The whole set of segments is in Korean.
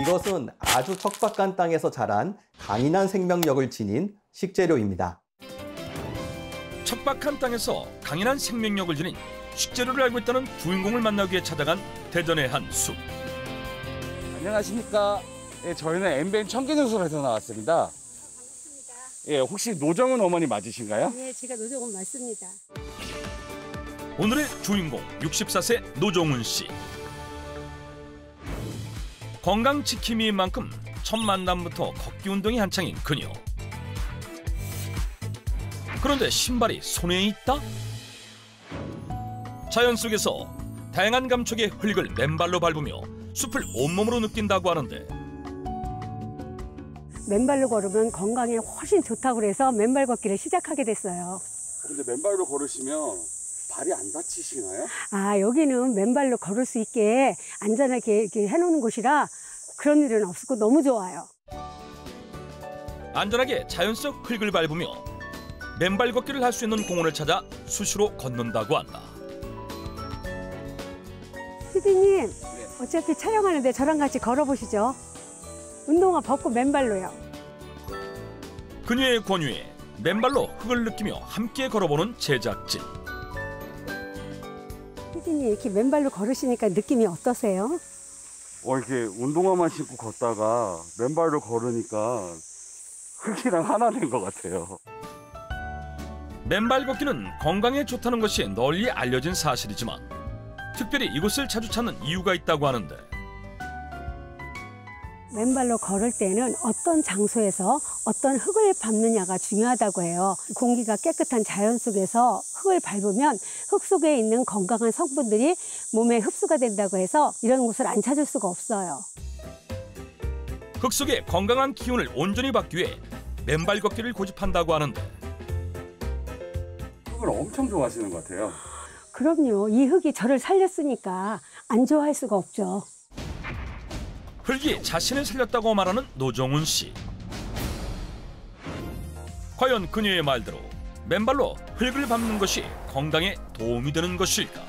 이것은 아주 척박한 땅에서 자란 강인한 생명력을 지닌 식재료입니다. 척박한 땅에서 강인한 생명력을 지닌 식재료를 알고 있다는 주인공을 만나기 위해 찾아간 대전의 한 숲. 안녕하십니까. 예, 저희는 엠벤 청계누설에서 나왔습니다. 예, 혹시 노정은 어머니 맞으신가요? 네, 제가 노정은 맞습니다. 오늘의 주인공 64세 노정은 씨. 건강 지킴이인 만큼 첫 만남부터 걷기 운동이 한창인 그녀. 그런데 신발이 손에 있다? 자연 속에서 다양한 감촉의 흙을 맨발로 밟으며 숲을 온몸으로 느낀다고 하는데, 맨발로 걸으면 건강에 훨씬 좋다고 해서 맨발 걷기를 시작하게 됐어요. 근데 맨발로 걸으시면 발이 안 다치시나요? 아, 여기는 맨발로 걸을 수 있게 안전하게 이렇게 해놓는 곳이라 그런 일은 없었고 너무 좋아요. 안전하게 자연 속 흙을 밟으며 맨발 걷기를 할 수 있는 공원을 찾아 수시로 걷는다고 한다. 피디님, 어차피 촬영하는데 저랑 같이 걸어보시죠. 운동화 벗고 맨발로요. 그녀의 권유에 맨발로 흙을 느끼며 함께 걸어보는 제작진. 피디님, 이렇게 맨발로 걸으시니까 느낌이 어떠세요? 이렇게 운동화만 신고 걷다가 맨발로 걸으니까 흙이랑 하나 된 것 같아요. 맨발 걷기는 건강에 좋다는 것이 널리 알려진 사실이지만 특별히 이곳을 자주 찾는 이유가 있다고 하는데, 맨발로 걸을 때는 어떤 장소에서 어떤 흙을 밟느냐가 중요하다고 해요. 공기가 깨끗한 자연 속에서 흙을 밟으면 흙 속에 있는 건강한 성분들이 몸에 흡수가 된다고 해서 이런 곳을 안 찾을 수가 없어요. 흙 속의 건강한 기운을 온전히 받기 위해 맨발 걷기를 고집한다고 하는데, 흙을 엄청 좋아하시는 것 같아요. 그럼요. 이 흙이 저를 살렸으니까 안 좋아할 수가 없죠. 흙이 자신을 살렸다고 말하는 노정은 씨. 과연 그녀의 말대로 맨발로 흙을 밟는 것이 건강에 도움이 되는 것일까?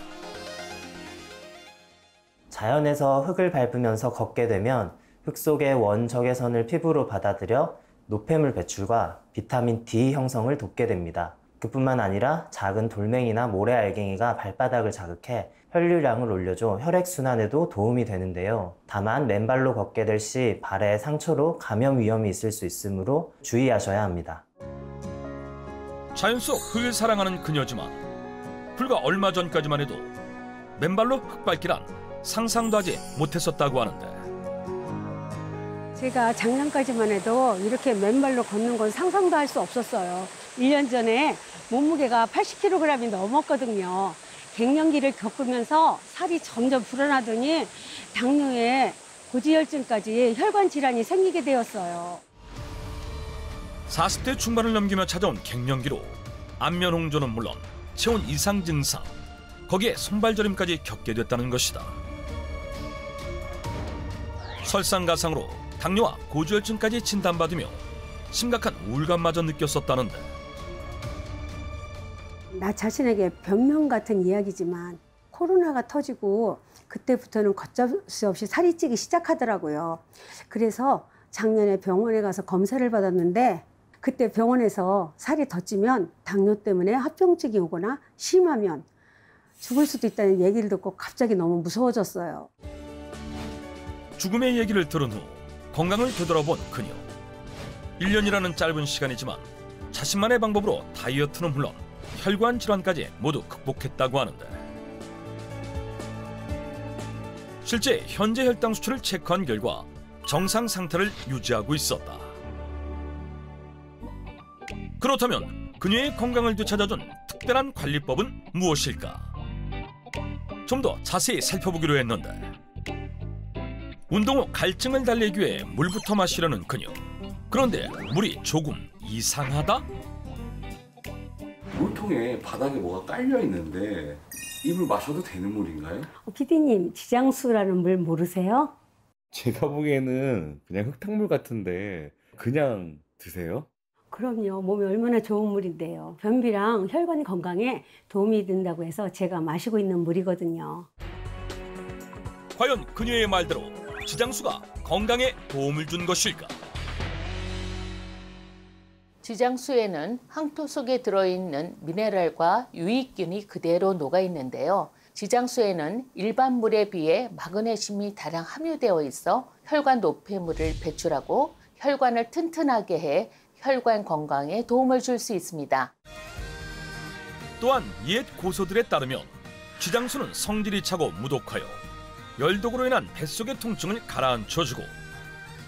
자연에서 흙을 밟으면서 걷게 되면 흙 속의 원적외선을 피부로 받아들여 노폐물 배출과 비타민 D 형성을 돕게 됩니다. 그뿐만 아니라 작은 돌멩이나 모래알갱이가 발바닥을 자극해 혈류량을 올려줘 혈액순환에도 도움이 되는데요. 다만 맨발로 걷게 될 시 발에 상처로 감염 위험이 있을 수 있으므로 주의하셔야 합니다. 자연 속 흙을 사랑하는 그녀지만 불과 얼마 전까지만 해도 맨발로 흙 밟기란 상상도 하지 못했었다고 하는데, 제가 작년까지만 해도 이렇게 맨발로 걷는 건 상상도 할 수 없었어요. 1년 전에 몸무게가 80kg이 넘었거든요. 갱년기를 겪으면서 살이 점점 불어나더니 당뇨에 고지혈증까지 혈관 질환이 생기게 되었어요. 40대 중반을 넘기며 찾아온 갱년기로 안면 홍조는 물론 체온 이상 증상, 거기에 손발저림까지 겪게 됐다는 것이다. 설상가상으로 당뇨와 고지혈증까지 진단받으며 심각한 우울감마저 느꼈었다는데, 나 자신에게 변명 같은 이야기지만 코로나가 터지고 그때부터는 걷잡을 수 없이 살이 찌기 시작하더라고요. 그래서 작년에 병원에 가서 검사를 받았는데 그때 병원에서 살이 더 찌면 당뇨 때문에 합병증이 오거나 심하면 죽을 수도 있다는 얘기를 듣고 갑자기 너무 무서워졌어요. 죽음의 얘기를 들은 후 건강을 되돌아본 그녀. 1년이라는 짧은 시간이지만 자신만의 방법으로 다이어트는 물론 혈관 질환까지 모두 극복했다고 하는데, 실제 현재 혈당 수치를 체크한 결과 정상 상태를 유지하고 있었다. 그렇다면 그녀의 건강을 되찾아준 특별한 관리법은 무엇일까? 좀 더 자세히 살펴보기로 했는데, 운동 후 갈증을 달래기 위해 물부터 마시려는 그녀. 그런데 물이 조금 이상하다? 물통에 바닥에 뭐가 깔려 있는데 이 물 마셔도 되는 물인가요? 피디님, 지장수라는 물 모르세요? 제가 보기에는 그냥 흙탕물 같은데 그냥 드세요? 그럼요. 몸에 얼마나 좋은 물인데요. 변비랑 혈관 건강에 도움이 된다고 해서 제가 마시고 있는 물이거든요. 과연 그녀의 말대로 지장수가 건강에 도움을 준 것일까? 지장수에는 황토 속에 들어있는 미네랄과 유익균이 그대로 녹아 있는데요. 지장수에는 일반 물에 비해 마그네슘이 다량 함유되어 있어 혈관 노폐물을 배출하고 혈관을 튼튼하게 해 혈관 건강에 도움을 줄 수 있습니다. 또한 옛 고서들에 따르면 지장수는 성질이 차고 무독하여 열독으로 인한 뱃속의 통증을 가라앉혀주고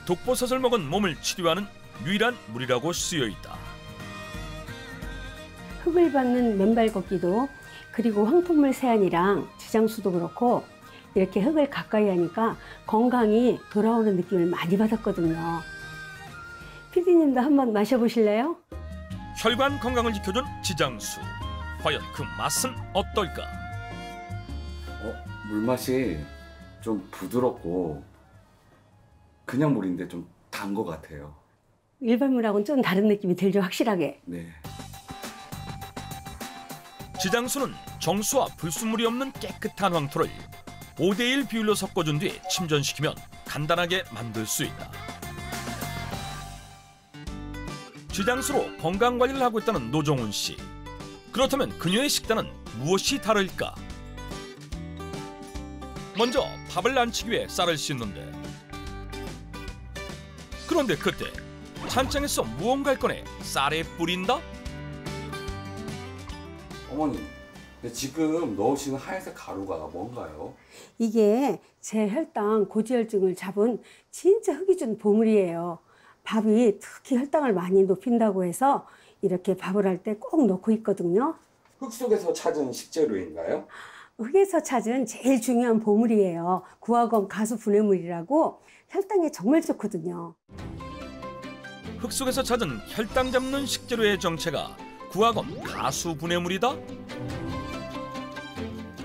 독버섯을 먹은 몸을 치료하는 유일한 물이라고 쓰여 있다. 흙을 밟는 맨발 걷기도 그리고 황토물 세안이랑 지장수도 그렇고 이렇게 흙을 가까이 하니까 건강이 돌아오는 느낌을 많이 받았거든요. 피디님도 한번 마셔보실래요? 혈관 건강을 지켜준 지장수. 과연 그 맛은 어떨까? 물맛이 좀 부드럽고 그냥 물인데 좀 단 것 같아요. 일반 물하고는 좀 다른 느낌이 들죠, 확실하게. 네. 지장수는 정수와 불순물이 없는 깨끗한 황토를 5대1 비율로 섞어준 뒤 침전시키면 간단하게 만들 수 있다. 지장수로 건강관리를 하고 있다는 노종훈 씨. 그렇다면 그녀의 식단은 무엇이 다를까? 먼저 밥을 안치기 위해 쌀을 씻는데, 그런데 그때 찬장에서 무언가를 꺼내 쌀에 뿌린다? 어머니, 근데 지금 넣으시는 하얀색 가루가 뭔가요? 이게 제 혈당 고지혈증을 잡은 진짜 흙이 준 보물이에요. 밥이 특히 혈당을 많이 높인다고 해서 이렇게 밥을 할 때 꼭 넣고 있거든요. 흙 속에서 찾은 식재료인가요? 흙에서 찾은 제일 중요한 보물이에요. 구화검 가수 분해물이라고 혈당에 정말 좋거든요. 흙 속에서 찾은 혈당 잡는 식재료의 정체가 구화검 가수 분해물이다?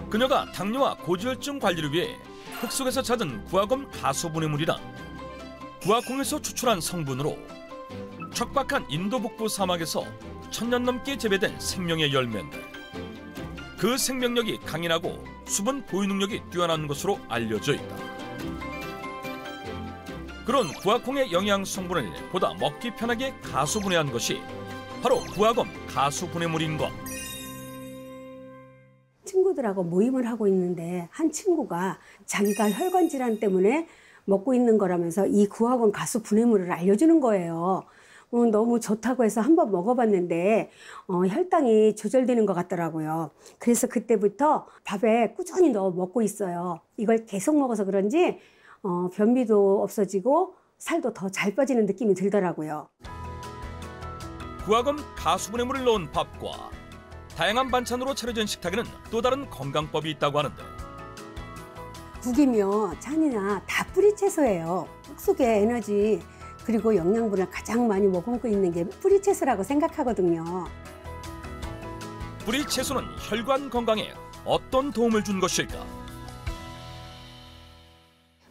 그녀가 당뇨와 고지혈증 관리를 위해 흙 속에서 찾은 구화검 가수 분해물이란 구화콩에서 추출한 성분으로 척박한 인도 북부 사막에서 1000년 넘게 재배된 생명의 열매인데, 그 생명력이 강인하고 수분 보유 능력이 뛰어난 것으로 알려져 있다. 그런 구화콩의 영양 성분을 보다 먹기 편하게 가수 분해한 것이 바로 구화검 가수 분해물인 것. 친구들하고 모임을 하고 있는데 한 친구가 자기가 혈관 질환 때문에 먹고 있는 거라면서 이 구화검 가수 분해물을 알려주는 거예요. 너무 좋다고 해서 한번 먹어봤는데 혈당이 조절되는 것 같더라고요. 그래서 그때부터 밥에 꾸준히 넣어 먹고 있어요. 이걸 계속 먹어서 그런지 변비도 없어지고 살도 더 잘 빠지는 느낌이 들더라고요. 구화검 가수 분해물을 넣은 밥과 다양한 반찬으로 차려진 식탁에는 또 다른 건강법이 있다고 하는데, 국이며 찬이나 다 뿌리채소예요. 흙 속에 에너지 그리고 영양분을 가장 많이 머금고 있는 게 뿌리채소라고 생각하거든요. 뿌리채소는 혈관 건강에 어떤 도움을 준 것일까?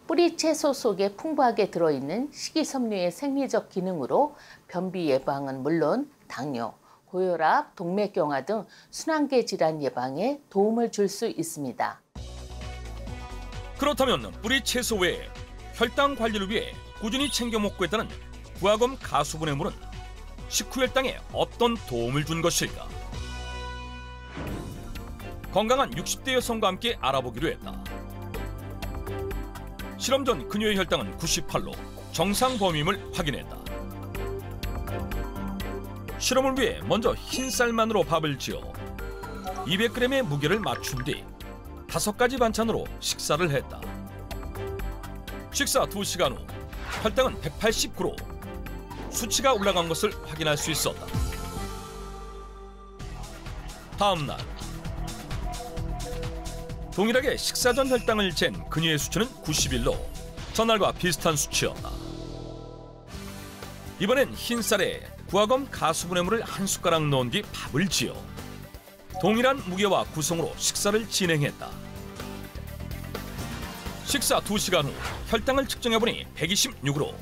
뿌리채소 속에 풍부하게 들어있는 식이섬유의 생리적 기능으로 변비 예방은 물론 당뇨, 고혈압, 동맥경화 등 순환계 질환 예방에 도움을 줄 수 있습니다. 그렇다면 뿌리채소 외에 혈당 관리를 위해 꾸준히 챙겨 먹고 있다는 구화검 가수 분해물은 식후 혈당에 어떤 도움을 준 것일까? 건강한 60대 여성과 함께 알아보기로 했다. 실험 전 그녀의 혈당은 98로 정상 범위임을 확인했다. 실험을 위해 먼저 흰쌀만으로 밥을 지어 200g의 무게를 맞춘 뒤 5가지 반찬으로 식사를 했다. 식사 2시간 후 혈당은 189로 수치가 올라간 것을 확인할 수 있었다. 다음 날 동일하게 식사 전 혈당을 잰 그녀의 수치는 91로 전날과 비슷한 수치였다. 이번엔 흰쌀에 구화검 가수 분해물을 한 숟가락 넣은 뒤 밥을 지어 동일한 무게와 구성으로 식사를 진행했다. 식사 2시간 후 혈당을 측정해보니 126으로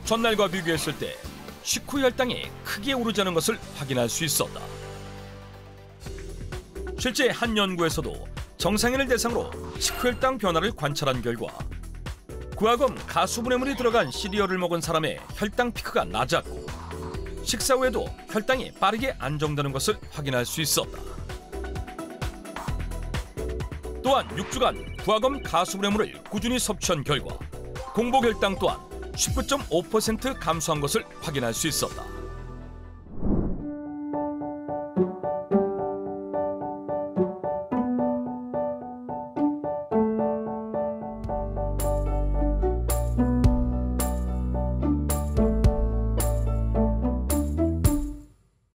전날과 비교했을 때 식후 혈당이 크게 오르지 않은 것을 확인할 수 있었다. 실제 한 연구에서도 정상인을 대상으로 식후 혈당 변화를 관찰한 결과 구하검 가수분해물이 들어간 시리얼을 먹은 사람의 혈당 피크가 낮았고 식사 후에도 혈당이 빠르게 안정되는 것을 확인할 수 있었다. 또한 6주간 구하검 가수분해물을 꾸준히 섭취한 결과 공복 혈당 또한 19.5% 감소한 것을 확인할 수 있었다.